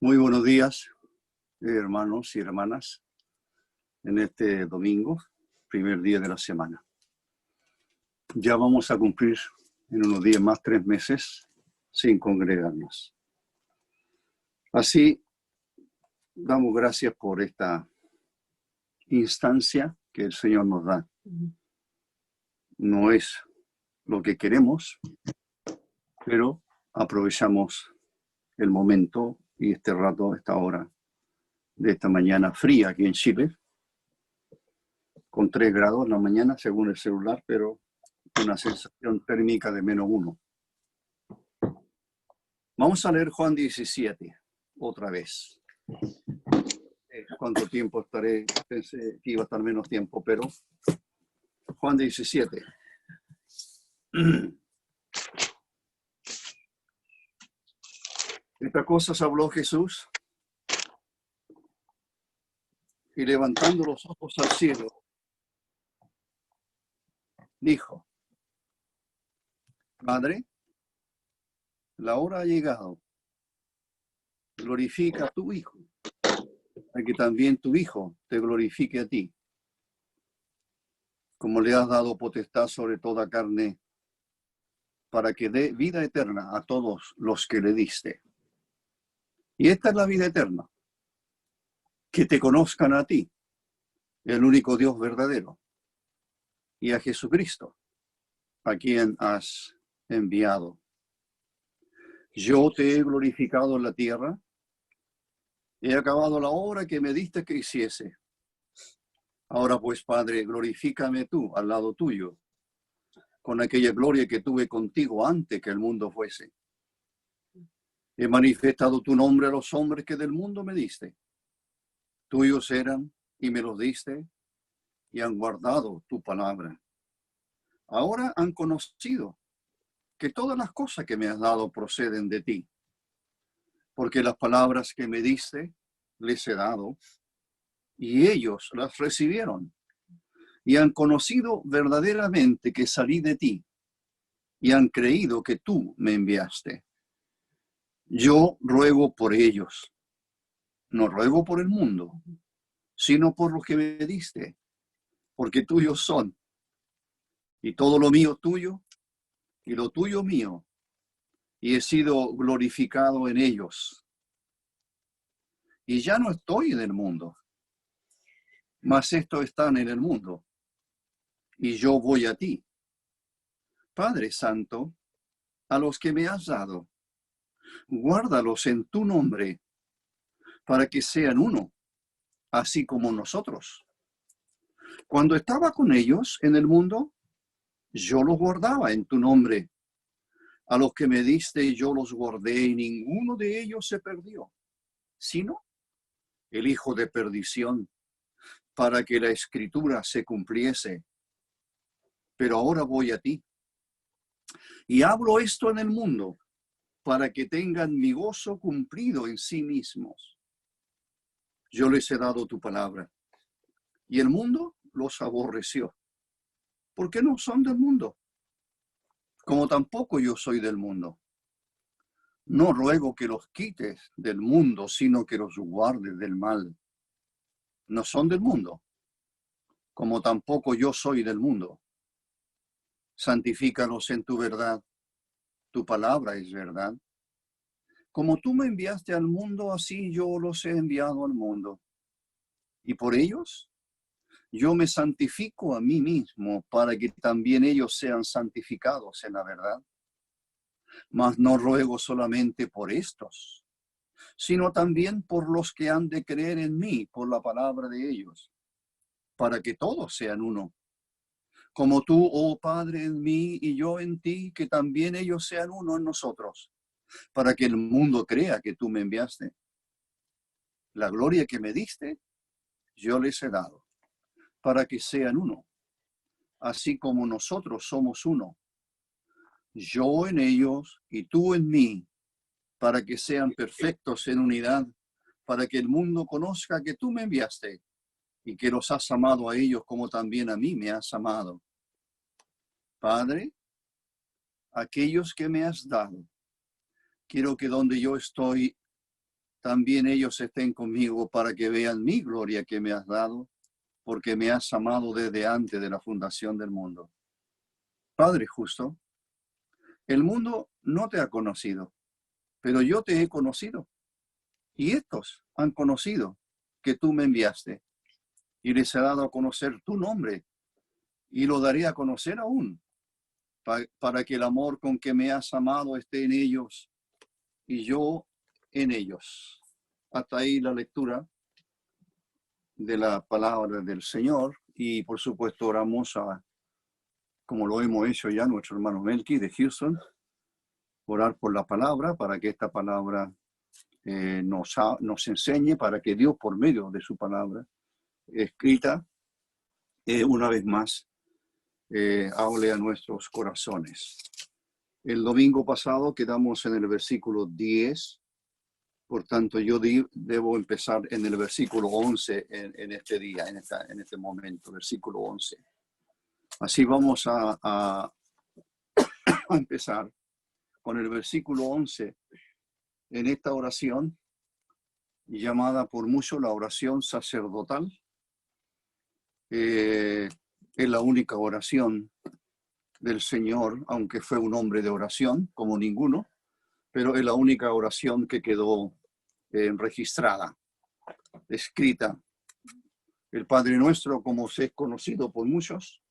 Muy buenos días, hermanos y hermanas, en este domingo, primer día de la semana. Ya vamos a cumplir en unos días más 3 meses sin congregarnos. Así, damos gracias por esta instancia que el Señor nos da. No es lo que queremos, pero aprovechamos el momento y este rato, esta hora de esta mañana fría aquí en Chile, con 3 grados en la mañana según el celular, pero una sensación térmica de -1. Vamos a leer Juan 17, otra vez. ¿Cuánto tiempo estaré? Pensé que iba a estar menos tiempo, pero Juan 17. Estas cosas habló Jesús y levantando los ojos al cielo, dijo: Padre, la hora ha llegado. Glorifica a tu Hijo, para que también tu Hijo te glorifique a ti, como le has dado potestad sobre toda carne, para que dé vida eterna a todos los que le diste. Y esta es la vida eterna, que te conozcan a ti, el único Dios verdadero, y a Jesucristo, a quien has enviado. Yo te he glorificado en la tierra, he acabado la obra que me diste que hiciese. Ahora pues, Padre, glorifícame tú al lado tuyo, con aquella gloria que tuve contigo antes que el mundo fuese. He manifestado tu nombre a los hombres que del mundo me diste. Tuyos eran y me los diste, y han guardado tu palabra. Ahora han conocido que todas las cosas que me has dado proceden de ti, porque las palabras que me diste les he dado, y ellos las recibieron, y han conocido verdaderamente que salí de ti, y han creído que tú me enviaste. Yo ruego por ellos, no ruego por el mundo, sino por los que me diste, porque tuyos son, y todo lo mío tuyo, y lo tuyo mío, y he sido glorificado en ellos. Y ya no estoy en el mundo, mas estos están en el mundo, y yo voy a ti. Padre Santo, a los que me has dado, guárdalos en tu nombre, para que sean uno, así como nosotros. Cuando estaba con ellos en el mundo, yo los guardaba en tu nombre. A los que me diste yo los guardé, y ninguno de ellos se perdió, sino el hijo de perdición, para que la escritura se cumpliese. Pero ahora voy a ti, y hablo esto en el mundo, para que tengan mi gozo cumplido en sí mismos. Yo les he dado tu palabra, y el mundo los aborreció, porque no son del mundo, como tampoco yo soy del mundo. No ruego que los quites del mundo, sino que los guardes del mal. No son del mundo, como tampoco yo soy del mundo. Santifícalos en tu verdad. Tu palabra es verdad. Como tú me enviaste al mundo, así yo los he enviado al mundo. Y por ellos yo me santifico a mí mismo, para que también ellos sean santificados en la verdad. Mas no ruego solamente por estos, sino también por los que han de creer en mí por la palabra de ellos, para que todos sean uno. Como tú, oh Padre, en mí y yo en ti, que también ellos sean uno en nosotros, para que el mundo crea que tú me enviaste. La gloria que me diste, yo les he dado, para que sean uno, así como nosotros somos uno. Yo en ellos y tú en mí, para que sean perfectos en unidad, para que el mundo conozca que tú me enviaste y que los has amado a ellos como también a mí me has amado. Padre, aquellos que me has dado, quiero que donde yo estoy, también ellos estén conmigo para que vean mi gloria que me has dado, porque me has amado desde antes de la fundación del mundo. Padre justo, el mundo no te ha conocido, pero yo te he conocido. Y estos han conocido que tú me enviaste. Y les he dado a conocer tu nombre. Y lo daré a conocer aún, para que el amor con que me has amado esté en ellos y yo en ellos. Hasta ahí la lectura de la palabra del Señor. Y por supuesto oramos como lo hemos hecho ya nuestro hermano Melqui de Houston, orar por la palabra para que esta palabra nos enseñe, para que Dios por medio de su palabra escrita una vez más hable a nuestros corazones. El domingo pasado quedamos en el versículo 10, por tanto yo debo empezar en el versículo 11 en este día, en este momento, versículo 11. Así vamos a empezar con el versículo 11 en esta oración, llamada por muchos la oración sacerdotal. Es la única oración del Señor, aunque fue un hombre de oración, como ninguno, pero es la única oración que quedó registrada, escrita. El Padre Nuestro, como es conocido por muchos,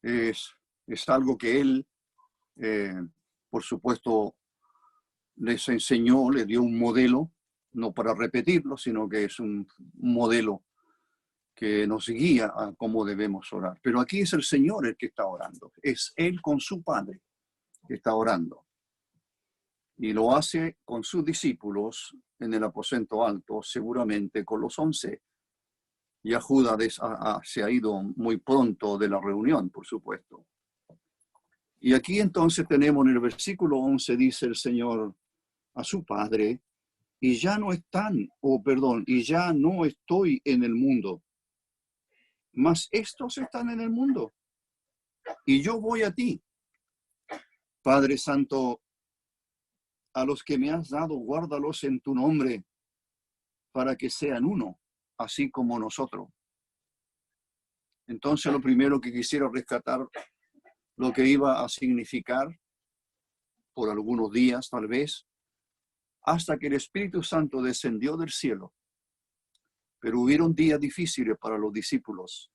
es algo que Él, por supuesto, les enseñó, les dio un modelo, no para repetirlo, sino que es un modelo que nos guía a cómo debemos orar. Pero aquí es el Señor el que está orando. Es Él con su Padre que está orando. Y lo hace con sus discípulos en el aposento alto, seguramente con los 11. Ya Judas se ha ido muy pronto de la reunión, por supuesto. Y aquí entonces tenemos en el versículo 11, dice el Señor a su Padre, y ya no y ya no estoy en el mundo, mas estos están en el mundo, y yo voy a ti. Padre Santo, a los que me has dado, guárdalos en tu nombre, para que sean uno, así como nosotros. Entonces, lo primero que quisiera rescatar, lo que iba a significar, por algunos días tal vez, hasta que el Espíritu Santo descendió del cielo. Pero hubieron días difíciles para los discípulos,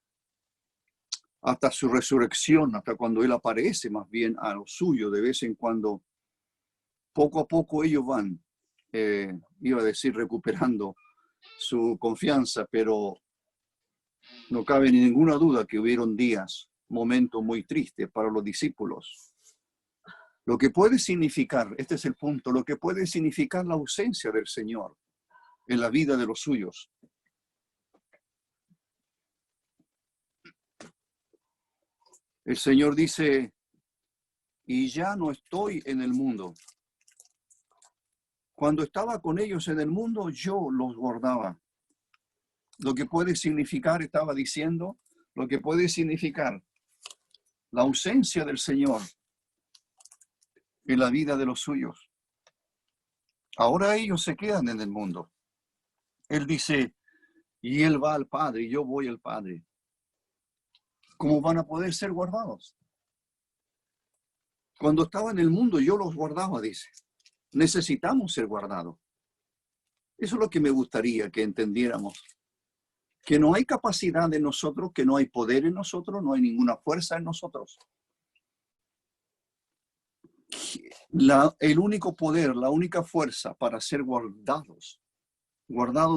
hasta su resurrección, hasta cuando Él aparece más bien a lo suyo de vez en cuando. Poco a poco ellos van, iba a decir, recuperando su confianza, pero no cabe ninguna duda que hubieron días, momentos muy tristes para los discípulos. Lo que puede significar, este es el punto, lo que puede significar la ausencia del Señor en la vida de los suyos. El Señor dice, y ya no estoy en el mundo. Cuando estaba con ellos en el mundo, yo los guardaba. Lo que puede significar, estaba diciendo, lo que puede significar la ausencia del Señor en la vida de los suyos. Ahora ellos se quedan en el mundo. Él dice, y Él va al Padre, y yo voy al Padre. ¿Cómo van a poder ser guardados? Cuando estaba en el mundo, yo los guardaba, dice. Necesitamos ser guardados. Eso es lo que me gustaría que entendiéramos. Que no hay capacidad en nosotros, que no hay poder en nosotros, no hay ninguna fuerza en nosotros. El único poder, la única fuerza para ser guardados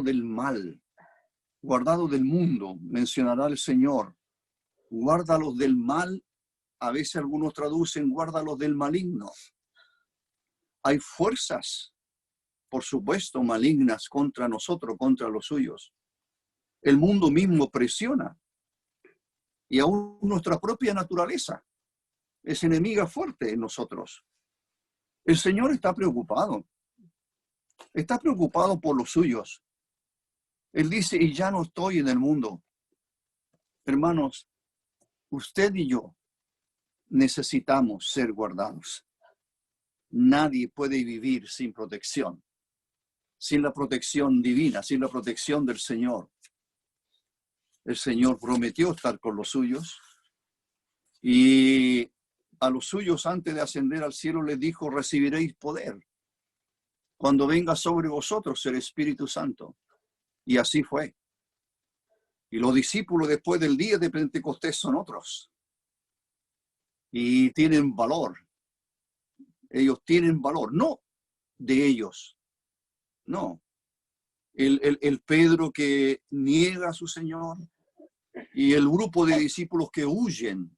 del mal, guardados del mundo, mencionará el Señor. Guárdalos del mal, a veces algunos traducen guárdalos del maligno. Hay fuerzas, por supuesto, malignas contra nosotros, contra los suyos. El mundo mismo presiona. Y aún nuestra propia naturaleza es enemiga fuerte en nosotros. El Señor está preocupado. Está preocupado por los suyos. Él dice, y ya no estoy en el mundo. Hermanos, usted y yo necesitamos ser guardados. Nadie puede vivir sin protección, sin la protección divina, sin la protección del Señor. El Señor prometió estar con los suyos y a los suyos antes de ascender al cielo les dijo, recibiréis poder cuando venga sobre vosotros el Espíritu Santo. Y así fue. Y los discípulos después del día de Pentecostés son otros. Y tienen valor. Ellos tienen valor, no de ellos, no. El Pedro que niega a su Señor y el grupo de discípulos que huyen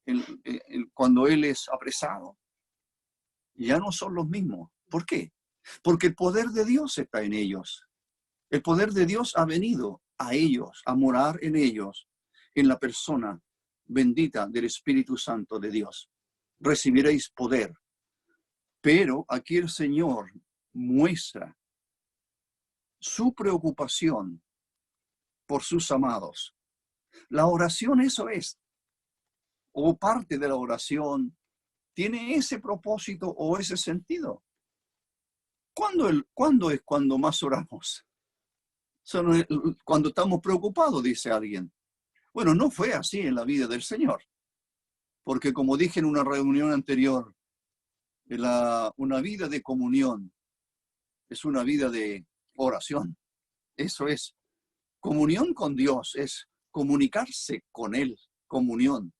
cuando Él es apresado, ya no son los mismos. ¿Por qué? Porque el poder de Dios está en ellos. El poder de Dios ha venido a ellos, a morar en ellos, en la persona bendita del Espíritu Santo de Dios. Recibiréis poder. Pero aquí el Señor muestra su preocupación por sus amados. La oración eso es, o parte de la oración, tiene ese propósito o ese sentido. ¿Cuándo es cuando más oramos? Cuando estamos preocupados, dice alguien. Bueno, no fue así en la vida del Señor, porque como dije en una reunión anterior, una vida de comunión es una vida de oración. Eso es. Comunión con Dios es comunicarse con Él, comunión.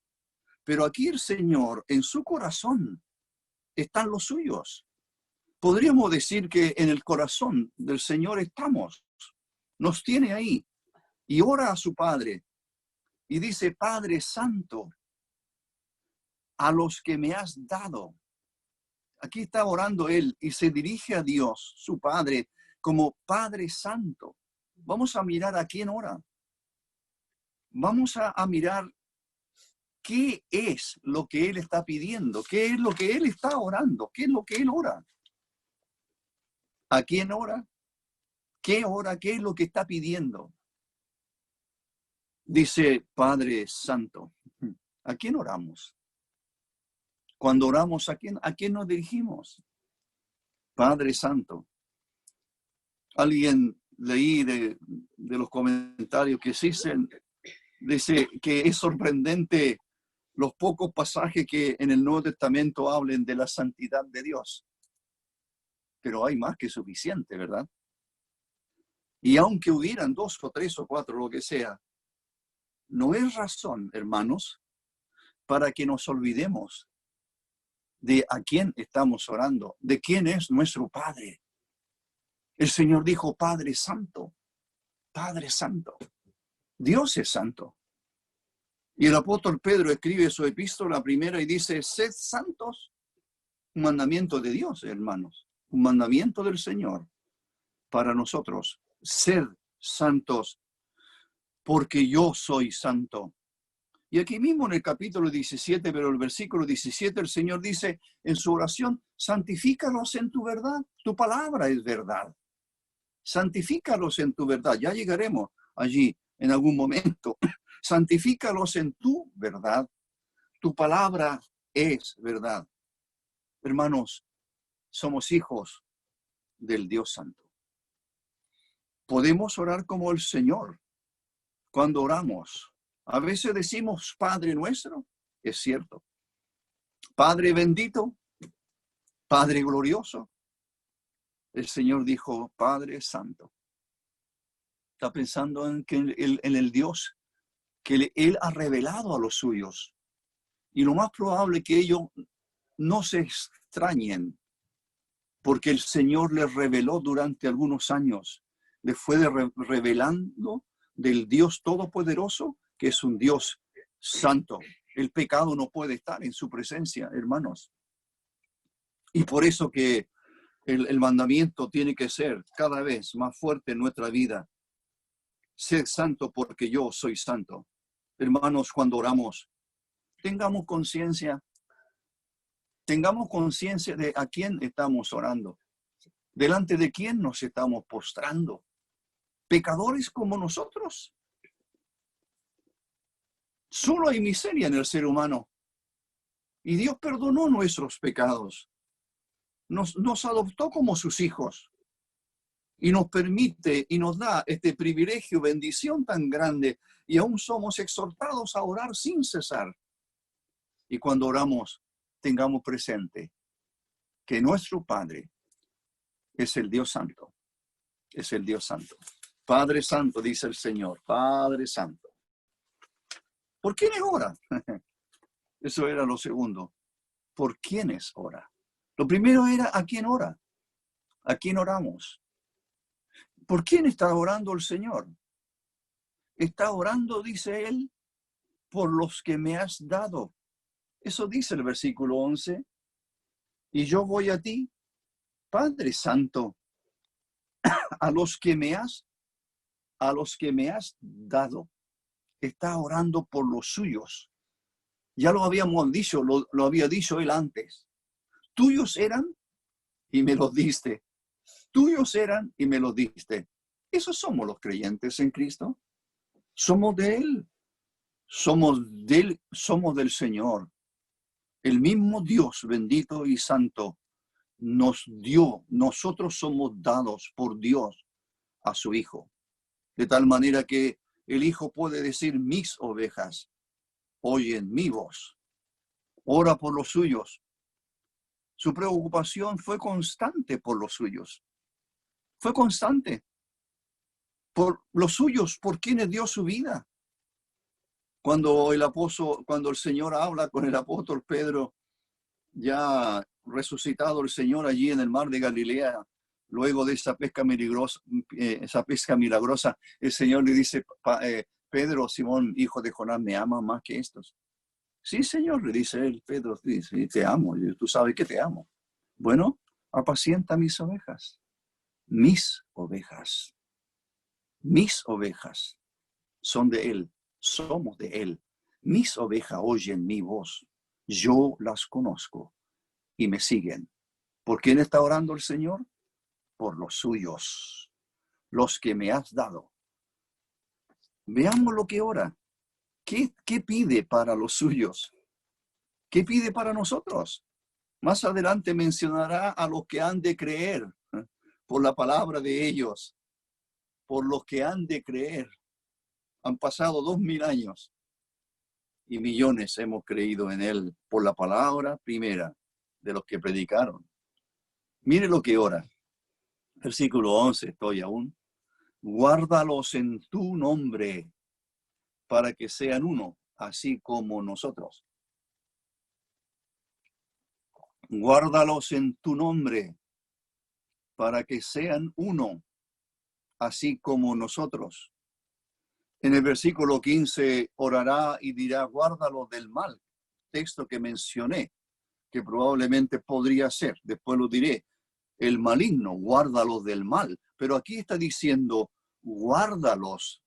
Pero aquí el Señor, en su corazón, están los suyos. Podríamos decir que en el corazón del Señor estamos. Nos tiene ahí. Y ora a su Padre. Y dice, Padre Santo, a los que me has dado. Aquí está orando Él y se dirige a Dios, su Padre, como Padre Santo. Vamos a mirar a quién ora. Vamos a mirar qué es lo que Él está pidiendo, qué es lo que Él está orando, qué es lo que Él ora. ¿A quién ora? ¿Qué ora? ¿Qué es lo que está pidiendo? Dice Padre Santo. ¿A quién oramos? Cuando oramos, ¿a quién nos dirigimos? Padre Santo. Alguien leí de los comentarios que se dicen, dice que es sorprendente los pocos pasajes que en el Nuevo Testamento hablen de la santidad de Dios. Pero hay más que suficiente, ¿verdad? Y aunque hubieran 2 o 3 o 4, lo que sea, no es razón, hermanos, para que nos olvidemos de a quién estamos orando, de quién es nuestro Padre. El Señor dijo, Padre Santo, Padre Santo. Dios es santo. Y el apóstol Pedro escribe su epístola primera y dice, sed santos. Un mandamiento de Dios, hermanos. Un mandamiento del Señor para nosotros. Sed santos, porque yo soy santo. Y aquí mismo en el capítulo 17, pero el versículo 17, el Señor dice en su oración, santifícalos en tu verdad. Tu palabra es verdad. Santifícalos en tu verdad. Ya llegaremos allí en algún momento. Santifícalos en tu verdad. Tu palabra es verdad. Hermanos, somos hijos del Dios Santo. Podemos orar como el Señor cuando oramos. A veces decimos Padre nuestro, es cierto. Padre bendito, Padre glorioso. El Señor dijo, Padre Santo. Está pensando en el Dios que Él ha revelado a los suyos. Y lo más probable es que ellos no se extrañen, porque el Señor les reveló durante algunos años. Les fue revelando del Dios Todopoderoso, que es un Dios santo. El pecado no puede estar en su presencia, hermanos. Y por eso que el mandamiento tiene que ser cada vez más fuerte en nuestra vida. Sed santo porque yo soy santo. Hermanos, cuando oramos, tengamos conciencia de a quién estamos orando, delante de quién nos estamos postrando. Pecadores como nosotros. Solo hay miseria en el ser humano. Y Dios perdonó nuestros pecados. Nos adoptó como sus hijos. y nos permite y nos da este privilegio, bendición tan grande, y aún somos exhortados a orar sin cesar. Y cuando oramos, tengamos presente que nuestro Padre es el Dios Santo, es el Dios Santo. Padre Santo, dice el Señor, Padre Santo. ¿Por quiénes ora? Eso era lo segundo. ¿Por quiénes ora? Lo primero era ¿a quién ora? ¿A quién oramos? ¿Por quién está orando el Señor? Está orando, dice Él, por los que me has dado. Eso dice el versículo 11. Y yo voy a ti, Padre Santo, a los que me has dado. Está orando por los suyos. Ya lo habíamos dicho, lo había dicho Él antes. Tuyos eran y me los diste. Tuyos eran y me los diste. Esos somos los creyentes en Cristo. Somos de Él. Somos del Señor. El mismo Dios bendito y santo nos dio. Nosotros somos dados por Dios a su Hijo. De tal manera que el Hijo puede decir, mis ovejas oyen mi voz. Ora por los suyos. Su preocupación fue constante por los suyos. Fue constante. Por los suyos, por quienes dio su vida. Cuando el Señor habla con el apóstol Pedro, ya resucitado el Señor allí en el mar de Galilea, luego de esa pesca milagrosa, el Señor le dice, Pedro, Simón, hijo de Jonás, ¿me ama más que estos? Sí, Señor, le dice él. Pedro dice, te amo, tú sabes que te amo. Bueno, apacienta mis ovejas. Mis ovejas. Mis ovejas son de Él, somos de Él. Mis ovejas oyen mi voz. Yo las conozco y me siguen. ¿Por quién está orando el Señor? Por los suyos, los que me has dado. Veamos lo que ora. ¿Qué pide para los suyos? ¿Qué pide para nosotros? Más adelante mencionará a los que han de creer por la palabra de ellos. Por los que han de creer. Han pasado 2000 años y millones hemos creído en Él por la palabra primera de los que predicaron. Mire lo que ora. Versículo 11, estoy aún. Guárdalos en tu nombre para que sean uno, así como nosotros. Guárdalos en tu nombre para que sean uno, así como nosotros. En el versículo 15, orará y dirá, guárdalos del mal. Texto que mencioné, que probablemente podría ser, después lo diré, el maligno, guárdalos del mal. Pero aquí está diciendo, guárdalos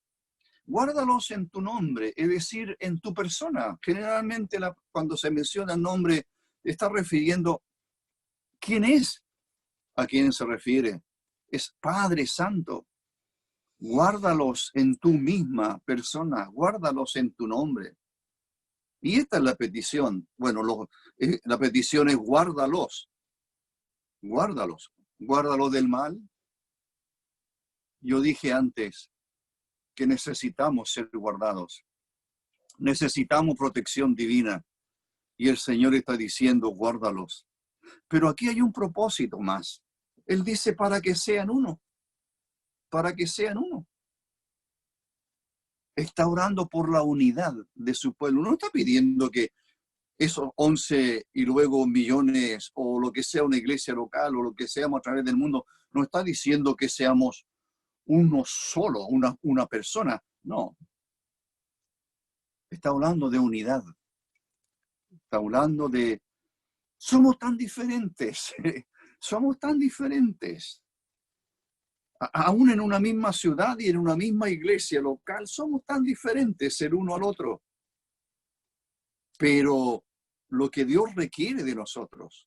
en tu nombre, es decir, en tu persona. Generalmente cuando se menciona el nombre, está refiriendo quién es, a quién se refiere. Es Padre Santo. Guárdalos en tu misma persona, guárdalos en tu nombre. Y esta es la petición. Bueno, la petición es guárdalos. Guárdalos del mal. Yo dije antes que necesitamos ser guardados. Necesitamos protección divina. Y el Señor está diciendo, guárdalos. Pero aquí hay un propósito más. Él dice para que sean uno. Para que sean uno. Está orando por la unidad de su pueblo. No está pidiendo que esos 11 y luego millones o lo que sea una iglesia local o lo que seamos a través del mundo, no está diciendo que seamos uno solo, una persona. No. Está hablando de unidad. Está hablando de... Somos tan diferentes. Somos tan diferentes. Aún en una misma ciudad y en una misma iglesia local, somos tan diferentes el uno al otro. Pero lo que Dios requiere de nosotros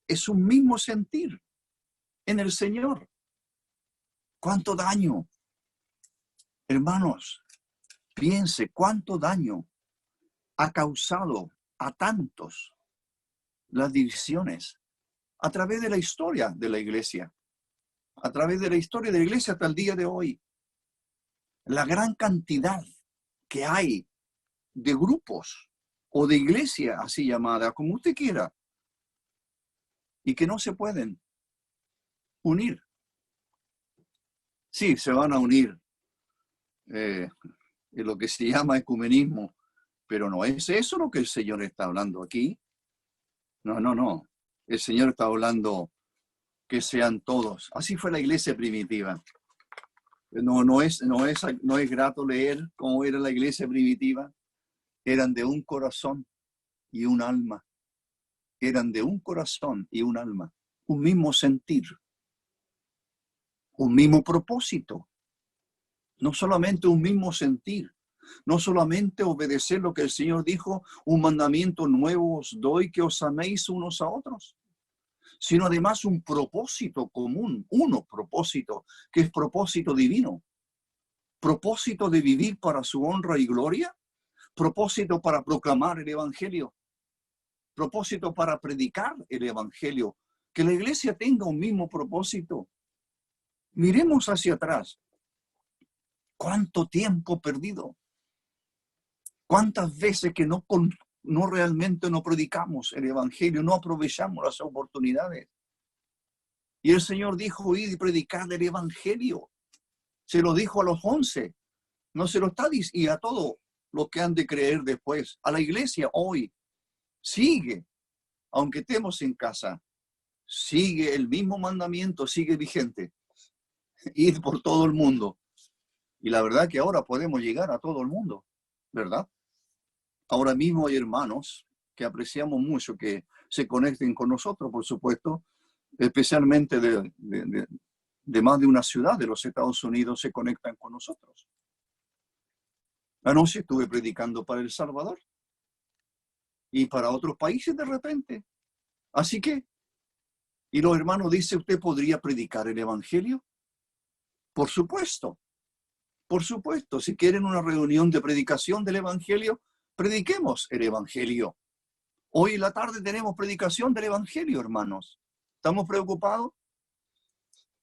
es un mismo sentir en el Señor. ¿Cuánto daño? Hermanos, piense cuánto daño ha causado a tantos las divisiones a través de la historia de la iglesia. a través de la historia de la iglesia hasta el día de hoy. La gran cantidad que hay de grupos o de iglesia así llamada, como usted quiera, y que no se pueden unir. Sí, se van a unir en lo que se llama ecumenismo, pero no es eso lo que el Señor está hablando aquí. No, no, no. El Señor está hablando que sean todos. Así fue la iglesia primitiva. No es grato leer cómo era la iglesia primitiva. Eran de un corazón y un alma. Eran de un corazón y un alma. Un mismo sentir. Un mismo propósito. No solamente un mismo sentir. No solamente obedecer lo que el Señor dijo, un mandamiento nuevo os doy, que os améis unos a otros, sino además un propósito común, propósito, que es propósito divino. Propósito de vivir para su honra y gloria, propósito para proclamar el Evangelio, propósito para predicar el Evangelio, que la iglesia tenga un mismo propósito. Miremos hacia atrás. ¿Cuánto tiempo perdido? ¿Cuántas veces que no realmente no predicamos el Evangelio, no aprovechamos las oportunidades? Y el Señor dijo, id y predicad el Evangelio. Se lo dijo a los 11. No se lo está diciendo, y a todos los que han de creer después. A la iglesia hoy sigue, aunque estemos en casa, sigue el mismo mandamiento, sigue vigente. Ir por todo el mundo. Y la verdad que ahora podemos llegar a todo el mundo, ¿verdad? Ahora mismo hay hermanos que apreciamos mucho que se conecten con nosotros, por supuesto, especialmente de más de una ciudad de los Estados Unidos se conectan con nosotros. Anoche estuve predicando para El Salvador y para otros países de repente. Así que, y los hermanos dicen, ¿usted podría predicar el Evangelio? Por supuesto, por supuesto. Si quieren una reunión de predicación del Evangelio, prediquemos el Evangelio. Hoy en la tarde tenemos predicación del Evangelio, hermanos. ¿Estamos preocupados?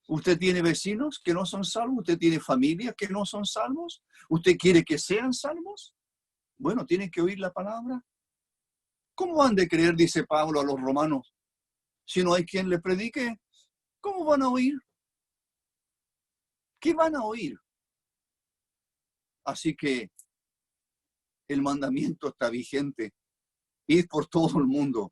¿Usted tiene vecinos que no son salvos? ¿Usted tiene familias que no son salvos? ¿Usted quiere que sean salvos? Bueno, tiene que oír la palabra. ¿Cómo han de creer, dice Pablo a los romanos, si no hay quien les predique? ¿Cómo van a oír? ¿Qué van a oír? Así que el mandamiento está vigente. Ir por todo el mundo.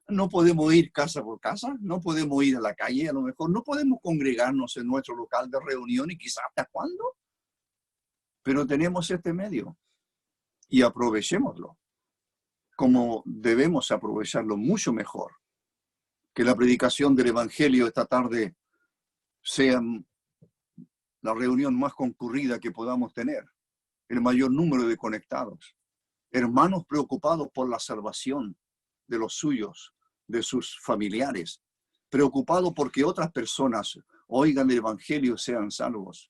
No podemos ir casa por casa, no podemos ir a la calle, a lo mejor no podemos congregarnos en nuestro local de reunión y quizás hasta cuándo. Pero tenemos este medio y aprovechémoslo como debemos aprovecharlo mucho mejor. Que la predicación del Evangelio esta tarde sea la reunión más concurrida que podamos tener, el mayor número de conectados, hermanos preocupados por la salvación de los suyos, de sus familiares, preocupados porque otras personas oigan el Evangelio y sean salvos.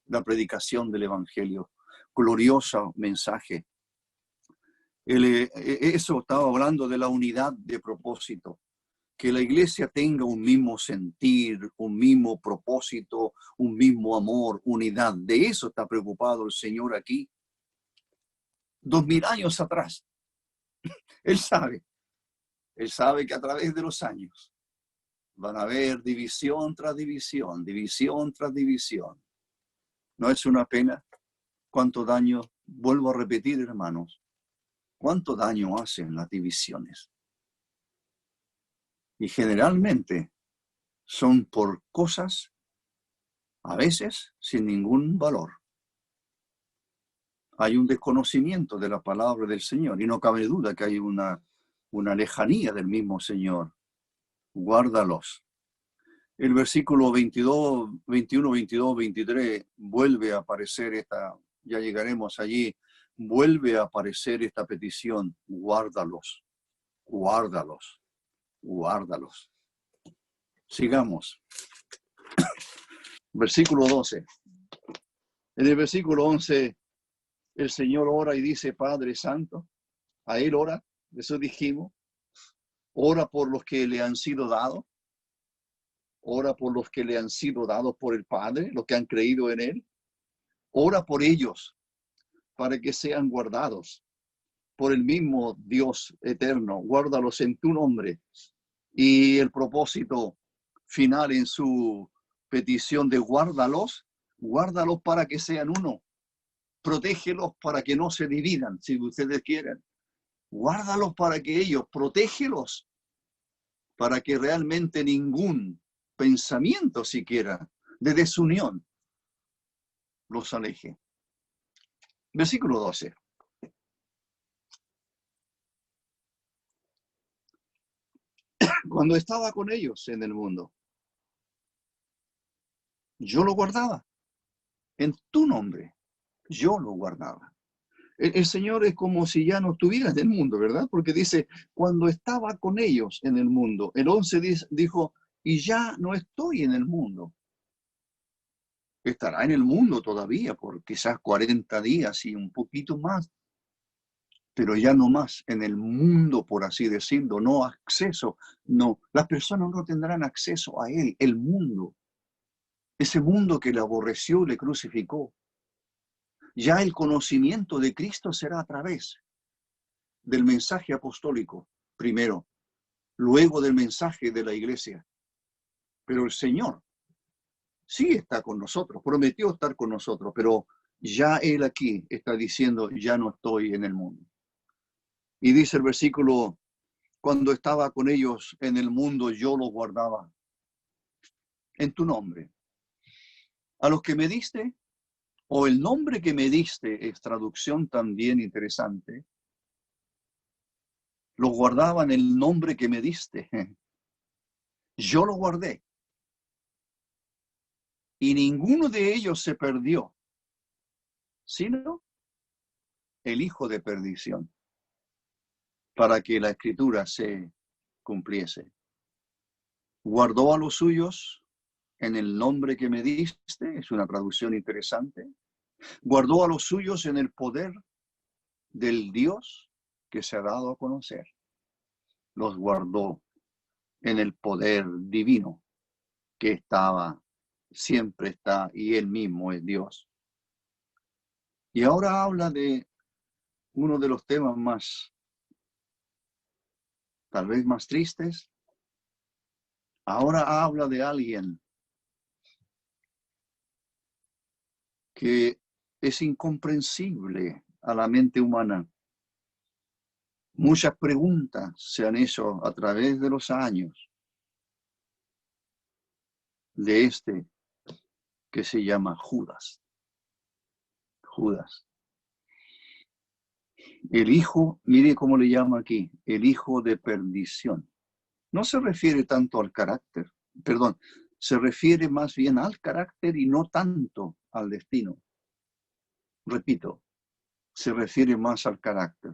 La predicación del Evangelio, glorioso mensaje. Eso estaba hablando de la unidad de propósito. Que la iglesia tenga un mismo sentir, un mismo propósito, un mismo amor, unidad. De eso está preocupado el Señor aquí. 2000 años atrás. Él sabe que a través de los años van a haber división tras división, división tras división. ¿No es una pena? ¿Cuánto daño? Vuelvo a repetir, hermanos. ¿Cuánto daño hacen las divisiones? Y generalmente son por cosas, a veces, sin ningún valor. Hay un desconocimiento de la palabra del Señor y no cabe duda que hay una lejanía del mismo Señor. Guárdalos. El versículo 22, 21, 22, 23 vuelve a aparecer ya llegaremos allí, vuelve a aparecer esta petición. Guárdalos, guárdalos, guárdalos. Sigamos. Versículo 12. En el versículo 11, el Señor ora y dice, Padre Santo, a Él ora, eso dijimos, ora por los que le han sido dados. ora por los que le han sido dados por el Padre, los que han creído en Él. Ora por ellos para que sean guardados por el mismo Dios eterno. Guárdalos en tu nombre. Y el propósito final en su petición de guárdalos para que sean uno. Protégelos para que no se dividan, si ustedes quieren. Guárdalos para que ellos, protégelos para que realmente ningún pensamiento siquiera de desunión los aleje. Versículo 12. Cuando estaba con ellos en el mundo, yo lo guardaba. En tu nombre, yo lo guardaba. El Señor es como si ya no estuviera en el mundo, ¿verdad? Porque dice, cuando estaba con ellos en el mundo. El 11 dijo, y ya no estoy en el mundo. Estará en el mundo todavía por quizás 40 días y un poquito más, pero ya no más en el mundo, por así decirlo, no acceso, no, las personas no tendrán acceso a Él, el mundo, ese mundo que le aborreció y le crucificó. Ya el conocimiento de Cristo será a través del mensaje apostólico, primero, luego del mensaje de la iglesia. Pero el Señor sí está con nosotros, prometió estar con nosotros, pero ya Él aquí está diciendo, ya no estoy en el mundo. Y dice el versículo, cuando estaba con ellos en el mundo, yo los guardaba en tu nombre. A los que me diste, o el nombre que me diste, es traducción también interesante, los guardaba en el nombre que me diste. Yo los guardé. Y ninguno de ellos se perdió, sino el hijo de perdición, para que la escritura se cumpliese. Guardó a los suyos en el nombre que me diste, es una traducción interesante. Guardó a los suyos en el poder del Dios que se ha dado a conocer. Los guardó en el poder divino que estaba, siempre está, y Él mismo es Dios. Y ahora habla de uno de los temas más, tal vez más tristes. Ahora habla de alguien que es incomprensible a la mente humana. Muchas preguntas se han hecho a través de los años de este que se llama Judas. Judas. El hijo, mire cómo le llama aquí, el hijo de perdición. No se refiere tanto al carácter, perdón, se refiere más bien al carácter y no tanto al destino. Repito, se refiere más al carácter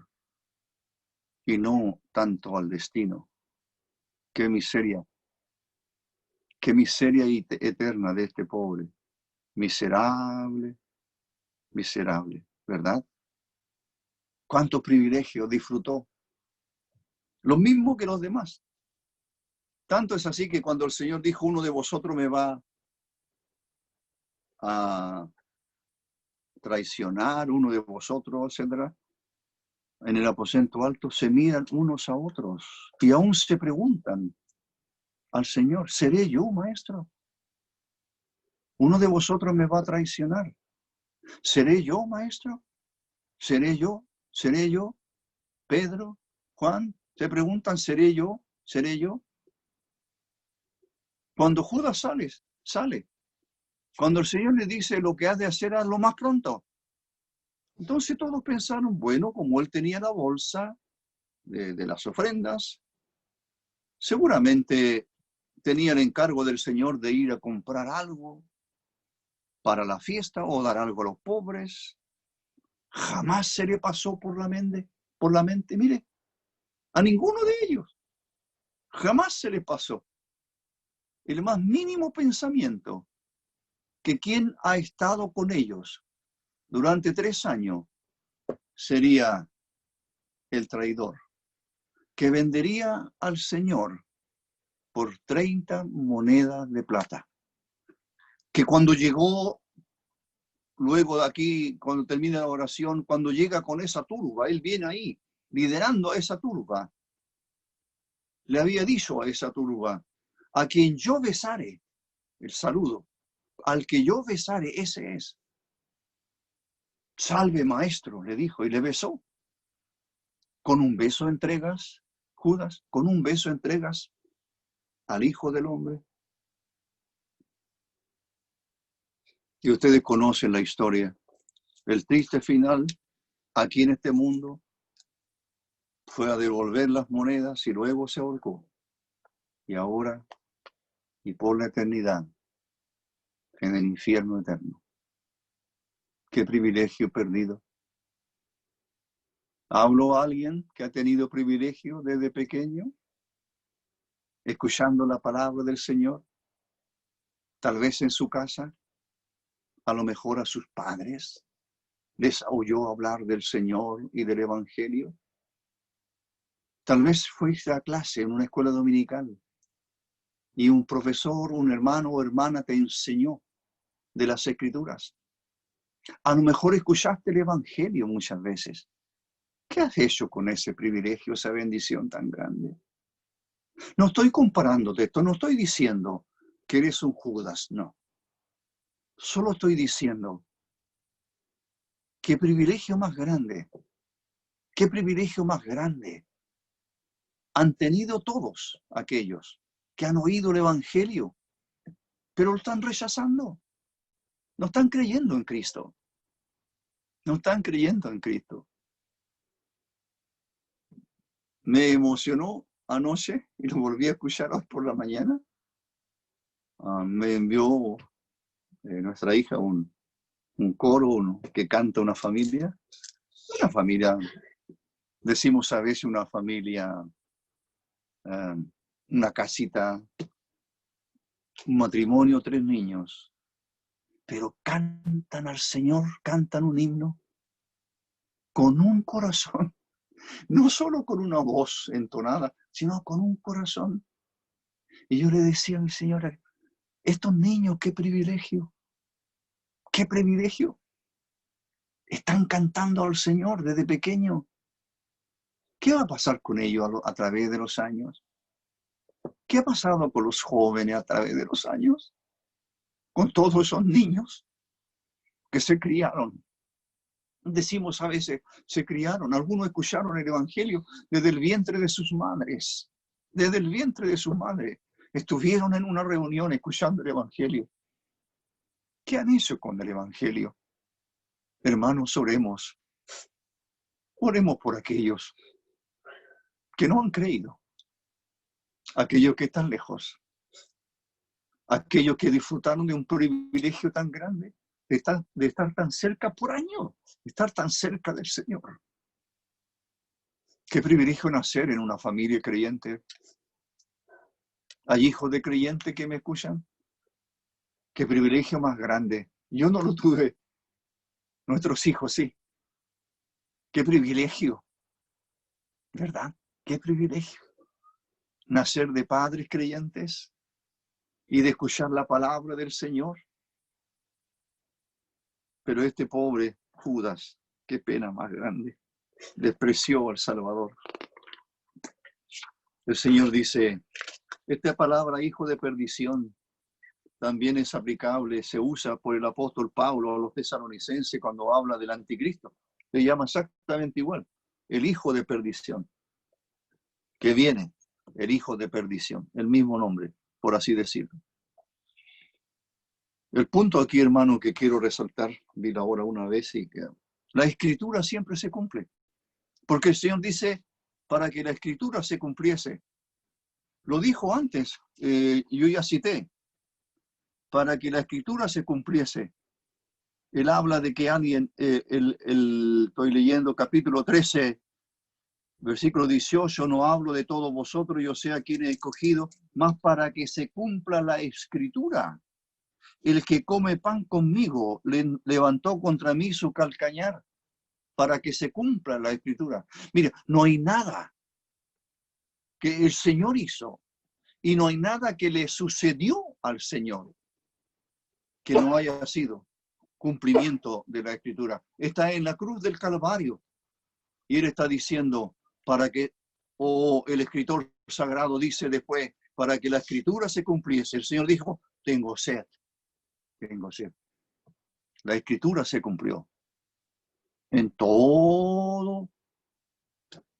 y no tanto al destino. Qué miseria eterna de este pobre. Miserable, miserable, ¿verdad? ¿Cuántos privilegios disfrutó? Lo mismo que los demás. Tanto es así que cuando el Señor dijo, uno de vosotros me va a traicionar, uno de vosotros, etcétera, en el aposento alto se miran unos a otros y aún se preguntan al Señor, ¿seré yo, maestro? Uno de vosotros me va a traicionar. ¿Seré yo, maestro? ¿Seré yo? ¿Seré yo? Pedro, Juan, se preguntan, ¿seré yo? ¿Seré yo? Cuando Judas sale. Cuando el Señor le dice lo que ha de hacer, hazlo más pronto. Entonces todos pensaron, bueno, como él tenía la bolsa de las ofrendas, seguramente tenía el encargo del Señor de ir a comprar algo para la fiesta o dar algo a los pobres. Jamás se le pasó por la mente, mire, a ninguno de ellos. Jamás se le pasó el más mínimo pensamiento que quien ha estado con ellos durante 3 años sería el traidor, que vendería al Señor por 30 monedas de plata. Que cuando llegó, luego de aquí, cuando termina la oración, cuando llega con esa turba, él viene ahí, liderando a esa turba. Le había dicho a esa turba, a quien yo besare, el saludo, al que yo besare, ese es. Salve, maestro, le dijo, y le besó. Con un beso entregas, Judas, con un beso entregas al Hijo del Hombre. Y ustedes conocen la historia. El triste final aquí en este mundo fue a devolver las monedas y luego se ahorcó. Y ahora, y por la eternidad, en el infierno eterno. Qué privilegio perdido. ¿Habló alguien que ha tenido privilegio desde pequeño? Escuchando la palabra del Señor. Tal vez en su casa, a lo mejor a sus padres les oyó hablar del Señor y del Evangelio. Tal vez fuiste a clase en una escuela dominical y un profesor, un hermano o hermana te enseñó de las Escrituras. A lo mejor escuchaste el Evangelio muchas veces. ¿Qué has hecho con ese privilegio, esa bendición tan grande? No estoy comparándote esto, no estoy diciendo que eres un Judas, no. Solo estoy diciendo, qué privilegio más grande, qué privilegio más grande han tenido todos aquellos que han oído el Evangelio, pero lo están rechazando. No están creyendo en Cristo. No están creyendo en Cristo. Me emocionó anoche y lo volví a escuchar hoy por la mañana. Me envió nuestra hija un coro que canta una familia, decimos a veces una familia, una casita, un matrimonio, 3 niños, pero cantan al Señor, cantan un himno con un corazón, no solo con una voz entonada, sino con un corazón. Y yo le decía a mi señora, estos niños, qué privilegio, qué privilegio. Están cantando al Señor desde pequeño. ¿Qué va a pasar con ellos a través de los años? ¿Qué ha pasado con los jóvenes a través de los años? Con todos esos niños que se criaron. Decimos a veces, se criaron. Algunos escucharon el Evangelio desde el vientre de sus madres. Desde el vientre de sus madres. Estuvieron en una reunión escuchando el Evangelio. ¿Qué han hecho con el Evangelio? Hermanos, oremos. Oremos por aquellos que no han creído. Aquellos que están lejos. Aquellos que disfrutaron de un privilegio tan grande, de estar tan cerca por años, de estar tan cerca del Señor. Qué privilegio nacer en una familia creyente. ¿Hay hijos de creyentes que me escuchan? Qué privilegio más grande. Yo no lo tuve. Nuestros hijos sí. Qué privilegio. ¿Verdad? Qué privilegio. Nacer de padres creyentes y de escuchar la palabra del Señor. Pero este pobre Judas, qué pena más grande, despreció al Salvador. El Señor dice, esta palabra hijo de perdición también es aplicable, se usa por el apóstol Pablo a los tesalonicenses cuando habla del anticristo. Le llama exactamente igual, el hijo de perdición, que viene, el hijo de perdición, el mismo nombre, por así decirlo. El punto aquí, hermano, que quiero resaltar, vi ahora una vez, y que la escritura siempre se cumple. Porque el Señor dice, para que la escritura se cumpliese. Lo dijo antes, yo ya cité, para que la escritura se cumpliese. Él habla de que alguien, estoy leyendo capítulo 13, versículo 18, no hablo de todos vosotros, yo sé a quien he escogido, más para que se cumpla la escritura. El que come pan conmigo levantó contra mí su calcañar, para que se cumpla la escritura. Mira, no hay nada que el Señor hizo Y no hay nada que le sucedió al Señor que no haya sido cumplimiento de la Escritura. Está en la cruz del Calvario. Y Él está diciendo para que, o el escritor sagrado dice después, para que la Escritura se cumpliese. El Señor dijo, tengo sed, tengo sed. La Escritura se cumplió en todo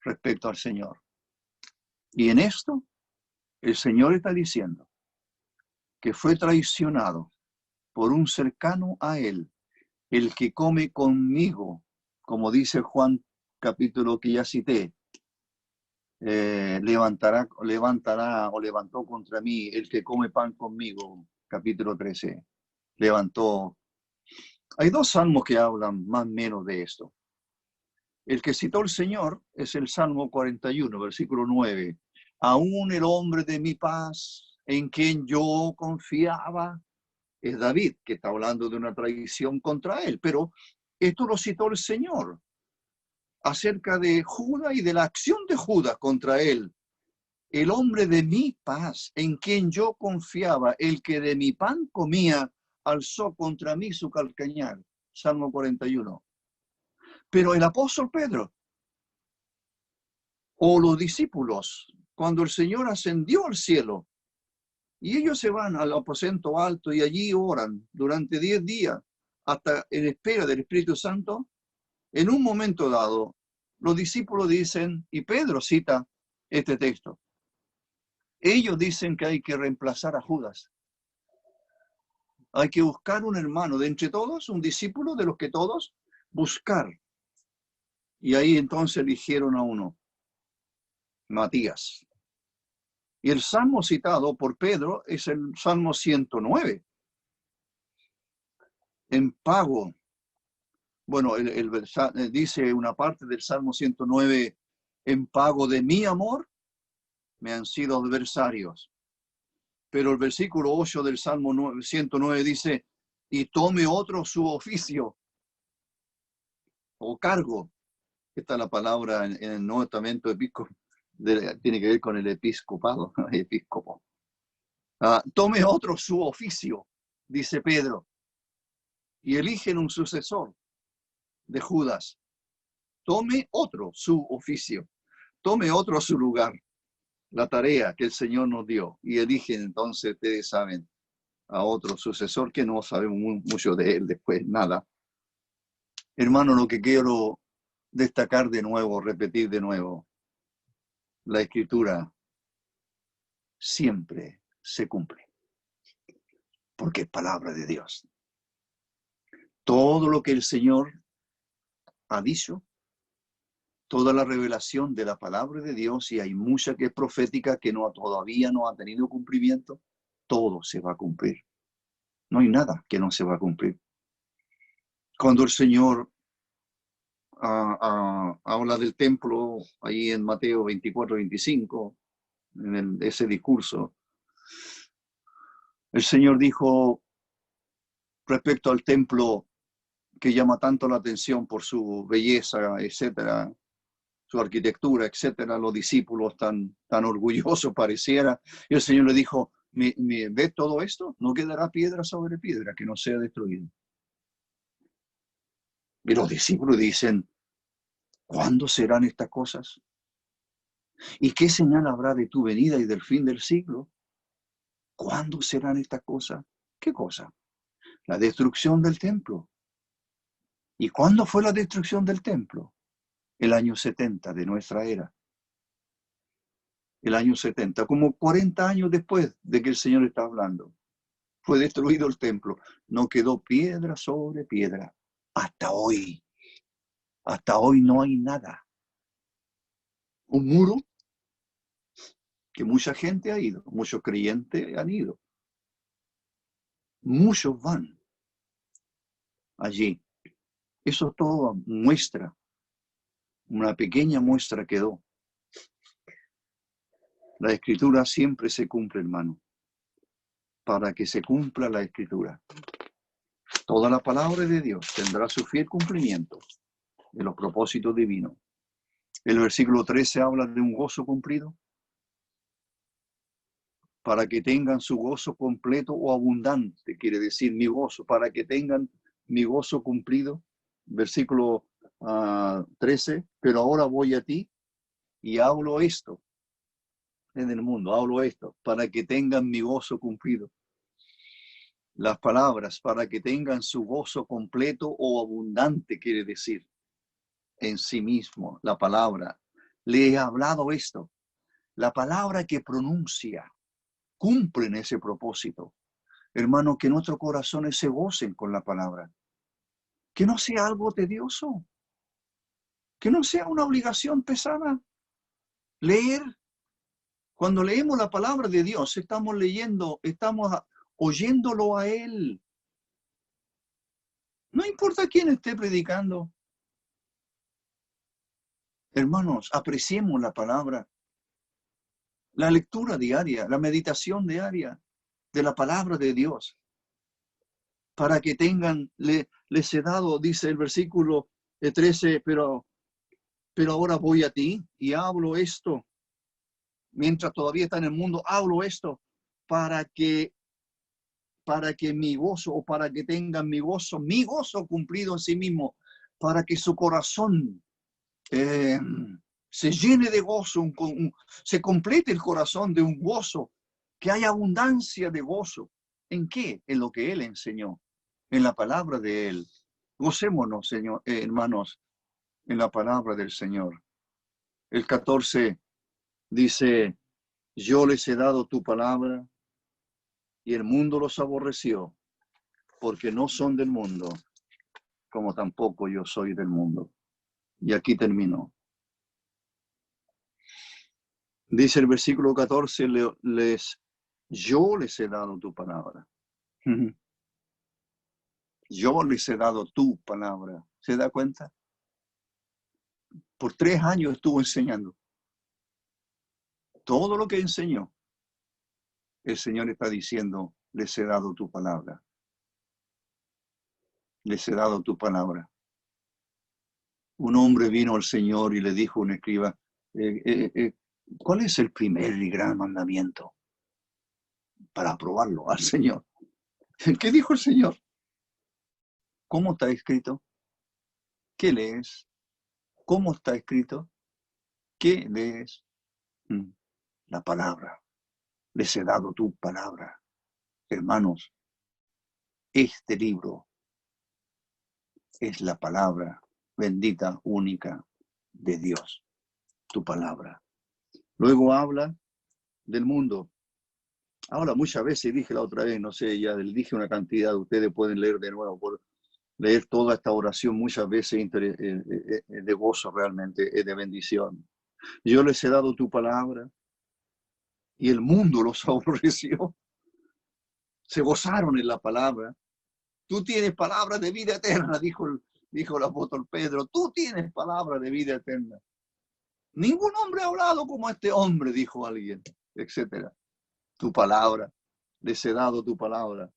respecto al Señor. Y en esto, el Señor está diciendo que fue traicionado por un cercano a Él, el que come conmigo, como dice Juan capítulo que ya cité, levantó contra mí el que come pan conmigo, capítulo 13, levantó. Hay dos salmos que hablan más o menos de esto. El que citó el Señor es el Salmo 41, versículo 9. Aún el hombre de mi paz, en quien yo confiaba, es David, que está hablando de una traición contra él. Pero esto lo citó el Señor acerca de Judas y de la acción de Judas contra él. El hombre de mi paz, en quien yo confiaba, el que de mi pan comía, alzó contra mí su calcañar. Salmo 41. Pero el apóstol Pedro o los discípulos, cuando el Señor ascendió al cielo, y ellos se van al aposento alto y allí oran durante 10 días, hasta en espera del Espíritu Santo, en un momento dado, los discípulos dicen, y Pedro cita este texto, ellos dicen que hay que reemplazar a Judas. Hay que buscar un hermano de entre todos, un discípulo de los que todos, buscar. Y ahí entonces eligieron a uno, Matías. Y el salmo citado por Pedro es el Salmo 109. En pago. Bueno, dice una parte del Salmo 109, en pago de mi amor me han sido adversarios. Pero el versículo 8 del Salmo 109 dice, y tome otro su oficio o cargo. Esta es la palabra en el Nuevo Testamento episcopal. Tiene que ver con el episcopado, episcopo. Tome otro su oficio, dice Pedro, y eligen un sucesor de Judas. Tome otro su oficio, tome otro su lugar, la tarea que el Señor nos dio, y eligen entonces, ustedes saben, a otro sucesor que no sabemos mucho de él después, nada. Hermano, lo que quiero destacar de nuevo, repetir de nuevo, la Escritura siempre se cumple, porque es palabra de Dios. Todo lo que el Señor ha dicho, toda la revelación de la palabra de Dios, y hay mucha que es profética que todavía no ha tenido cumplimiento, todo se va a cumplir. No hay nada que no se va a cumplir. Cuando el Señor habla del templo, ahí en Mateo 24, 25, en ese discurso, el Señor dijo respecto al templo que llama tanto la atención por su belleza, etcétera, su arquitectura, etcétera, los discípulos tan orgullosos pareciera, y el Señor le dijo, ¿ves todo esto? No quedará piedra sobre piedra que no sea destruido. Y los discípulos dicen, ¿cuándo serán estas cosas? ¿Y qué señal habrá de tu venida y del fin del siglo? ¿Cuándo serán estas cosas? ¿Qué cosa? La destrucción del templo. ¿Y cuándo fue la destrucción del templo? El año 70 de nuestra era. El año 70, como 40 años después de que el Señor está hablando. Fue destruido el templo. No quedó piedra sobre piedra. Hasta hoy. Hasta hoy no hay nada. Un muro que mucha gente ha ido, muchos creyentes han ido. Muchos van allí. Eso todo muestra, una pequeña muestra quedó. La Escritura siempre se cumple, hermano. Para que se cumpla la Escritura, toda la palabra de Dios tendrá su fiel cumplimiento de los propósitos divinos. El versículo 13 habla de un gozo cumplido. para que tengan su gozo completo o abundante, quiere decir mi gozo, para que tengan mi gozo cumplido. Versículo 13, pero ahora voy a ti y hablo esto en el mundo, hablo esto, para que tengan mi gozo cumplido. Las palabras, para que tengan su gozo completo o abundante, quiere decir en sí mismo, la palabra. Le he hablado esto. La palabra que pronuncia cumple en ese propósito. Hermano, que nuestros corazones se gocen con la palabra. Que no sea algo tedioso. Que no sea una obligación pesada. Leer. Cuando leemos la palabra de Dios, estamos leyendo, estamos oyéndolo a Él. No importa quién esté predicando. Hermanos, apreciemos la palabra. La lectura diaria, la meditación diaria de la palabra de Dios. Para que tengan, les he dado, dice el versículo 13, pero ahora voy a ti y hablo esto. Mientras todavía está en el mundo, hablo esto para que mi gozo, o para que tengan mi gozo cumplido en sí mismo, para que su corazón se llene de gozo, se complete el corazón de un gozo, que haya abundancia de gozo. ¿En qué? En lo que Él enseñó, en la palabra de Él. Gocémonos, Señor, hermanos, en la palabra del Señor. El 14 dice, yo les he dado tu palabra y el mundo los aborreció, porque no son del mundo, como tampoco yo soy del mundo. Y aquí termino. Dice el versículo 14, yo les he dado tu palabra. Yo les he dado tu palabra. ¿Se da cuenta? Por 3 años estuvo enseñando. Todo lo que enseñó, el Señor está diciendo, les he dado tu palabra. Les he dado tu palabra. Un hombre vino al Señor y le dijo a un escriba, ¿cuál es el primer y gran mandamiento? Para aprobarlo al Señor. ¿Qué dijo el Señor? ¿Cómo está escrito? ¿Qué lees? ¿Cómo está escrito? ¿Qué lees? La palabra. Les he dado tu palabra. Hermanos, este libro es la palabra bendita, única de Dios. Tu palabra. Luego habla del mundo. Ahora, muchas veces dije la otra vez, no sé, ya dije una cantidad, ustedes pueden leer de nuevo, por leer toda esta oración muchas veces de gozo realmente, de bendición. Yo les he dado tu palabra y el mundo los aborreció. Se gozaron en la palabra. Tú tienes palabra de vida eterna, dijo el apóstol Pedro. Tú tienes palabra de vida eterna. Ningún hombre ha hablado como este hombre, dijo alguien, etcétera. Tu palabra, les he dado tu palabra.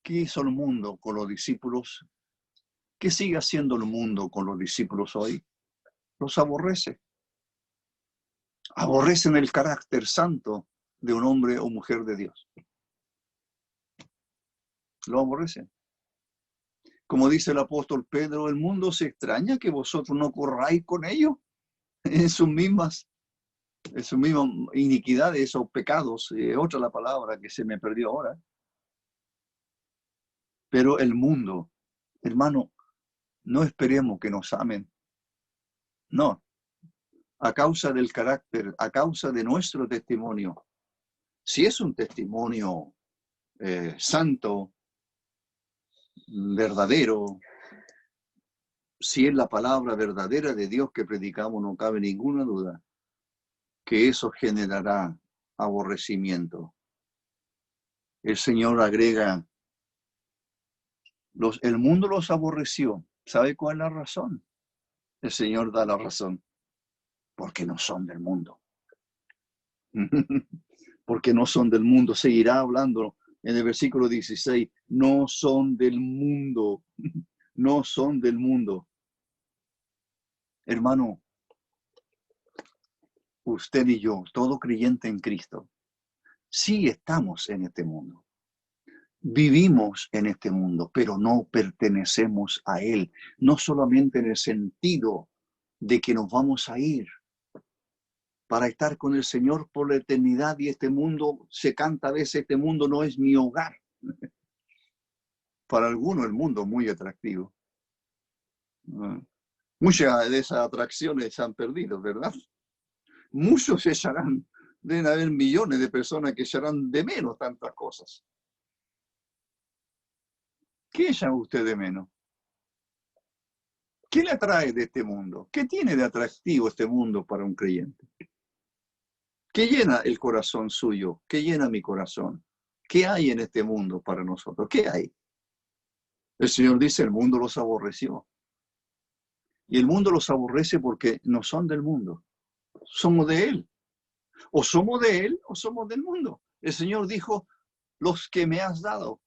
¿Qué hizo el mundo con los discípulos? ¿Qué sigue haciendo el mundo con los discípulos hoy? Los aborrece. Aborrecen el carácter santo de un hombre o mujer de Dios. Lo aborrecen. Como dice el apóstol Pedro, el mundo se extraña que vosotros no corráis con ellos en sus mismas iniquidades, esos pecados. Otra la palabra que se me perdió ahora. Pero el mundo, hermano, no esperemos que nos amen. No. A causa del carácter, a causa de nuestro testimonio. Si es un testimonio santo, verdadero, si es la palabra verdadera de Dios que predicamos, no cabe ninguna duda que eso generará aborrecimiento. El Señor agrega, el mundo los aborreció. ¿Sabe cuál es la razón? El Señor da la razón. Porque no son del mundo. Porque no son del mundo. Seguirá hablando en el versículo 16. No son del mundo. No son del mundo. Hermano, usted y yo, todo creyente en Cristo, Sí estamos en este mundo. Vivimos en este mundo, pero no pertenecemos a él. No solamente en el sentido de que nos vamos a ir para estar con el Señor por la eternidad, y este mundo, se canta a veces, este mundo no es mi hogar. Para algunos el mundo es muy atractivo. Muchas de esas atracciones se han perdido, ¿verdad? Muchos se echarán, deben haber millones de personas que echarán de menos tantas cosas. ¿Qué echa usted de menos? ¿Qué le atrae de este mundo? ¿Qué tiene de atractivo este mundo para un creyente? ¿Qué llena el corazón suyo? ¿Qué llena mi corazón? ¿Qué hay en este mundo para nosotros? ¿Qué hay? El Señor dice, el mundo los aborreció. Y el mundo los aborrece porque no son del mundo. Somos de Él. O somos de Él o somos del mundo. El Señor dijo, los que me has dado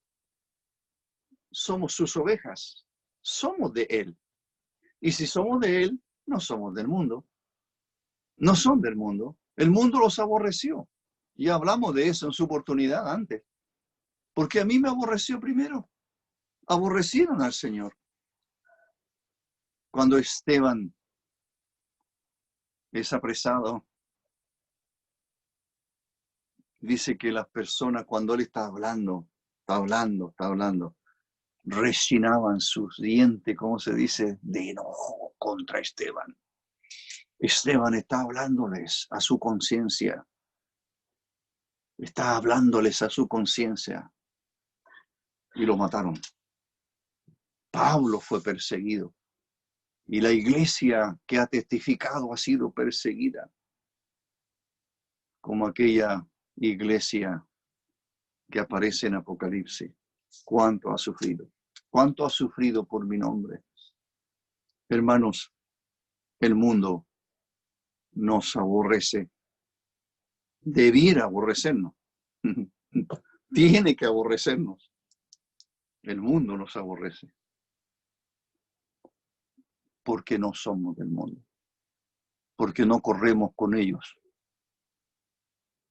somos sus ovejas. Somos de Él. Y si somos de Él, no somos del mundo. No son del mundo. El mundo los aborreció. Ya hablamos de eso en su oportunidad antes. Porque a mí me aborreció primero. Aborrecieron al Señor. Cuando Esteban es apresado, dice que las personas, cuando él está hablando, rechinaban sus dientes, como se dice, de enojo contra Esteban. Esteban está hablándoles a su conciencia. Está hablándoles a su conciencia. Y lo mataron. Pablo fue perseguido. Y la iglesia que ha testificado ha sido perseguida. Como aquella iglesia que aparece en Apocalipsis. ¿Cuánto ha sufrido? ¿Cuánto ha sufrido por mi nombre? Hermanos, el mundo nos aborrece. Debiera aborrecernos. Tiene que aborrecernos. El mundo nos aborrece. Porque no somos del mundo. Porque no corremos con ellos.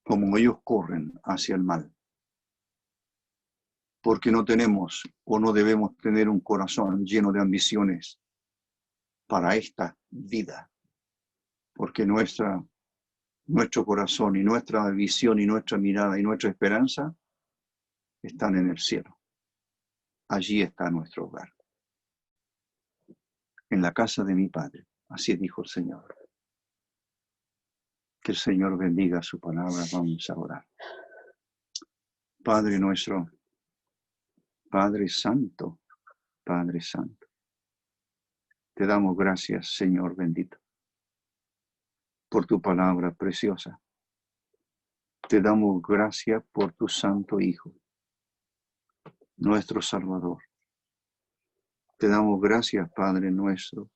Como ellos corren hacia el mal. Porque no tenemos o no debemos tener un corazón lleno de ambiciones para esta vida. Porque nuestro corazón y nuestra visión y nuestra mirada y nuestra esperanza están en el cielo. Allí está nuestro hogar. En la casa de mi Padre. Así dijo el Señor. Que el Señor bendiga su palabra. Vamos a orar. Padre nuestro, Padre Santo, Padre Santo. Te damos gracias, Señor bendito, por tu palabra preciosa. Te damos gracias por tu Santo Hijo, nuestro Salvador. Te damos gracias, Padre nuestro,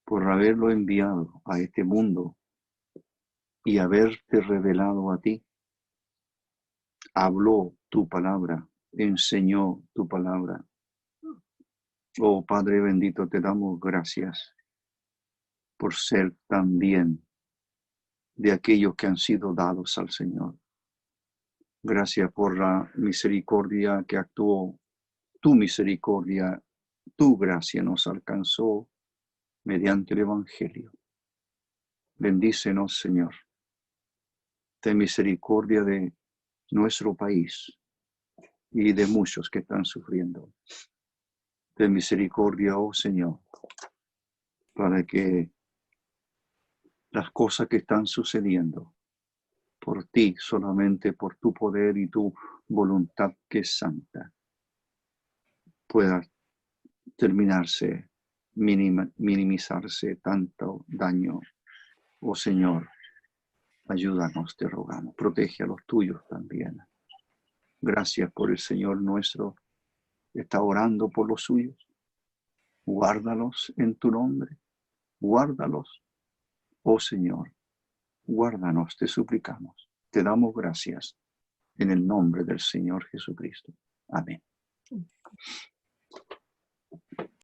por haberlo enviado a este mundo y haberte revelado a ti. Habló tu palabra, enseñó tu palabra. Oh Padre bendito, te damos gracias por ser también de aquellos que han sido dados al Señor. Gracias por la misericordia que actuó, tu misericordia, tu gracia nos alcanzó mediante el Evangelio. Bendícenos, Señor. Ten misericordia de nuestro país y de muchos que están sufriendo. Ten misericordia, oh Señor, para que las cosas que están sucediendo por ti, solamente por tu poder y tu voluntad que es santa, pueda terminarse, minimizarse tanto daño. Oh Señor, ayúdanos, te rogamos. Protege a los tuyos también. Gracias por el Señor nuestro. Está orando por los suyos. Guárdalos en tu nombre. Guárdalos. Oh Señor, guárdanos, te suplicamos. Te damos gracias en el nombre del Señor Jesucristo. Amén.